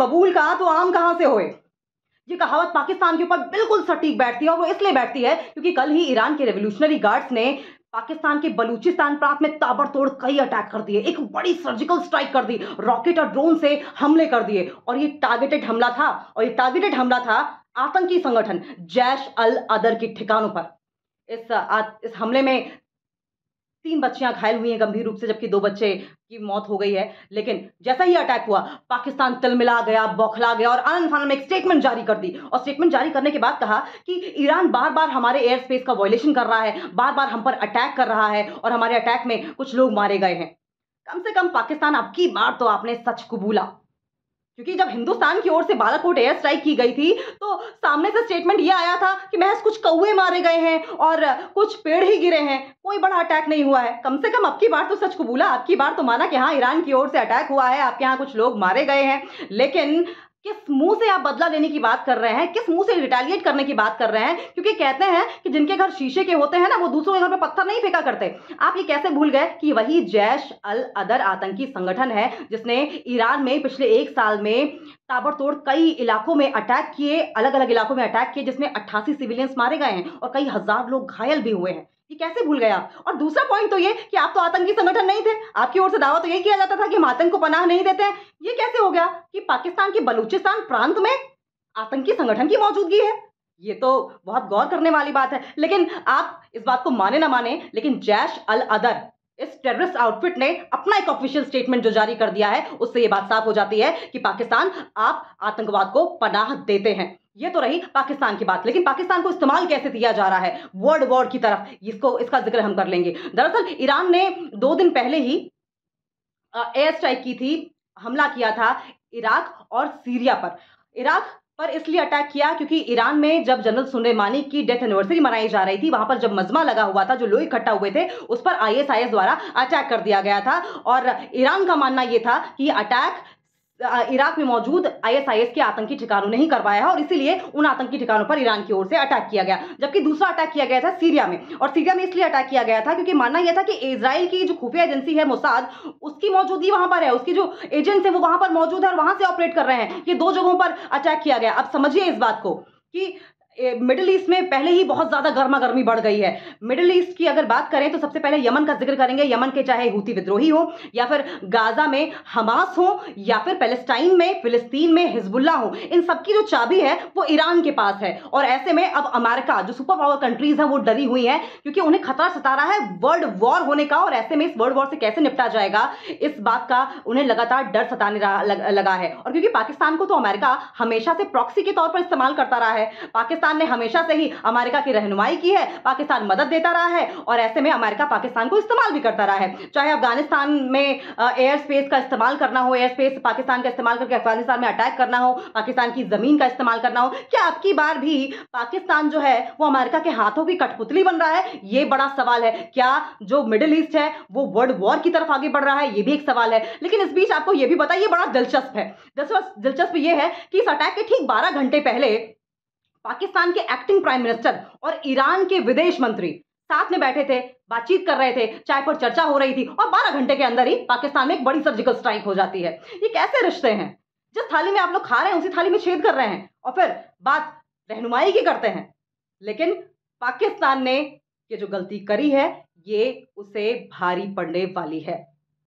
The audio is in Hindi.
बबूल कहाँ तो आम कहाँ से होए। ये कहावत पाकिस्तान के ऊपर बिल्कुल सटीक बैठती है और वो इसलिए बैठती है क्योंकि कल ही ईरान के रेवोल्यूशनरी गार्ड्स ने पाकिस्तान के बलूचिस्तान प्रांत में ताबड़तोड़ कई अटैक कर दिए, एक बड़ी सर्जिकल स्ट्राइक कर दी, रॉकेट और ड्रोन से हमले कर दिए और ये टारगेटेड हमला था। और ये टारगेटेड हमला था आतंकी संगठन जैश अल अदर के ठिकानों पर। इस हमले में 3 बच्चियां घायल हुई हैं गंभीर रूप से, जबकि 2 बच्चे की मौत हो गई है। लेकिन जैसा ही अटैक हुआ, पाकिस्तान तिलमिला गया, बौखला गया और आनन-फानन में एक स्टेटमेंट जारी कर दी। और स्टेटमेंट जारी करने के बाद कहा कि ईरान बार-बार हमारे एयर स्पेस का वायलेशन कर रहा है, बार-बार हम पर अटैक कर रहा है और हमारे अटैक में कुछ लोग मारे गए हैं। कम से कम पाकिस्तान, अब की बार तो आपने सच कबूला, क्योंकि जब हिंदुस्तान की ओर से बालाकोट एयर स्ट्राइक की गई थी तो सामने से स्टेटमेंट ये आया था कि महज कुछ कौवे मारे गए हैं और कुछ पेड़ ही गिरे हैं, कोई बड़ा अटैक नहीं हुआ है। कम से कम अब की बार तो सच कबूला, अब की बार तो माना कि हाँ, ईरान की ओर से अटैक हुआ है, आपके यहाँ कुछ लोग मारे गए हैं। लेकिन किस मुंह से आप बदला लेने की बात कर रहे हैं, किस मुंह से रिटेलिएट करने की बात कर रहे हैं? क्योंकि कहते हैं कि जिनके घर शीशे के होते हैं ना, वो दूसरों के घर पे पत्थर नहीं फेंका करते। आप ये कैसे भूल गए कि वही जैश अल अदर आतंकी संगठन है जिसने ईरान में पिछले 1 साल में ताबड़तोड़ कई इलाकों में अटैक किए, अलग-अलग इलाकों में अटैक किए, जिसमें 88 सिविलियंस मारे गए हैं और कई हजार लोग घायल भी हुए हैं। ये कैसे भूल गए आप? और दूसरा पॉइंट तो ये कि आप तो आतंकी संगठन नहीं थे। आपकी ओर से दावा तो यही किया जाता था कि हम आतंक को पनाह नहीं देते हैं। ये कैसे हो गया कि पाकिस्तान के बलूचिस्तान प्रांत में आतंकी संगठन की मौजूदगी है? ये तो बहुत गौर करने वाली बात है। लेकिन आप इस बात को माने ना माने, लेकिन जैश अल अदर, इस टेररिस्ट आउटफिट ने अपना एक ऑफिशियल स्टेटमेंट जो जारी कर दिया है, उससे ये बात साफ हो जाती है कि पाकिस्तान, आप आतंकवाद को पनाह देते हैं। ये तो रही पाकिस्तान की बात, लेकिन पाकिस्तान को इस्तेमाल कैसे किया जा रहा है वर्ल्ड वॉर की तरफ, इसका जिक्र हम कर लेंगे। दरअसल ईरान ने 2 दिन पहले ही एयर स्ट्राइक की थी, हमला किया था इराक और सीरिया पर। इराक पर इसलिए अटैक किया क्योंकि ईरान में जब जनरल सुलेमानी की डेथ एनिवर्सरी मनाई जा रही थी, वहां पर जब मजमा लगा हुआ था, जो लोग इकट्ठा हुए थे, उस पर आईएसआईएस द्वारा अटैक कर दिया गया था। और ईरान का मानना यह था कि ये अटैक इराक में मौजूद आईएसआईएस के आतंकी ठिकानों ने ही करवाया है और इसीलिए उन आतंकी ठिकानों पर ईरान की ओर से अटैक किया गया। जबकि दूसरा अटैक किया गया था सीरिया में, और सीरिया में इसलिए अटैक किया गया था क्योंकि मानना यह था कि इजराइल की जो खुफिया एजेंसी है मोसाद, उसकी मौजूदगी वहां पर है, उसकी जो एजेंट्स है वो वहां पर मौजूद है और वहां से ऑपरेट कर रहे हैं। ये 2 जगहों पर अटैक किया गया। अब समझिए इस बात को कि मिडिल ईस्ट में पहले ही बहुत ज्यादा गर्मा गर्मी बढ़ गई है। मिडिल ईस्ट की अगर बात करें तो सबसे पहले यमन का जिक्र करेंगे। यमन के चाहे हूती विद्रोही हो, या फिर गाजा में हमास हो, या फिर पैलेस्टाइन में, फिलिस्तीन में हिजबुल्लाह हो, इन सबकी जो चाबी है वो ईरान के पास है। और ऐसे में अब अमेरिका, जो सुपर पावर कंट्रीज है, वो डरी हुई है क्योंकि उन्हें खतरा सता रहा है वर्ल्ड वॉर होने का। और ऐसे में इस वर्ल्ड वॉर से कैसे निपटा जाएगा, इस बात का उन्हें लगातार डर सताने लगा है। और क्योंकि पाकिस्तान को तो अमेरिका हमेशा से प्रॉक्सी के तौर पर इस्तेमाल करता रहा है, पाकिस्तान ने हमेशा से ही अमेरिका की रहनुमाई की है, पाकिस्तान मदद देता रहा है और ऐसे में अमेरिका पाकिस्तान को इस्तेमाल भी करता रहा है। चाहे अफगानिस्तान में एयर स्पेस का इस्तेमाल करना हो, एयर स्पेस पाकिस्तान का इस्तेमाल करके अफगानिस्तान में अटैक करना हो, पाकिस्तान की जमीन का इस्तेमाल करना हो, क्या अब की बार भी पाकिस्तान जो है वो अमेरिका के हाथों की कठपुतली बन रहा है? ये बड़ा सवाल है। क्या जो मिडिल ईस्ट है वो वर्ल्ड वॉर की तरफ आगे बढ़ रहा है? ये भी एक सवाल है। लेकिन इस बीच आपको ये भी बताइए, बड़ा दिलचस्प है। दिलचस्प ये है कि इस अटैक के ठीक 12 घंटे पहले पाकिस्तान के एक्टिंग प्राइम मिनिस्टर और ईरान के विदेश मंत्री साथ में बैठे थे, बातचीत कर रहे थे, चाय पर चर्चा हो रही थी और 12 घंटे के अंदर ही पाकिस्तान में एक बड़ी सर्जिकल स्ट्राइक हो जाती है। ये कैसे रिश्ते हैं? जिस थाली में आप लोग खा रहे हैं उसी थाली में छेद कर रहे हैं और फिर बात रहनुमाई की करते हैं। लेकिन पाकिस्तान ने ये जो गलती करी है, ये उसे भारी पड़ने वाली है।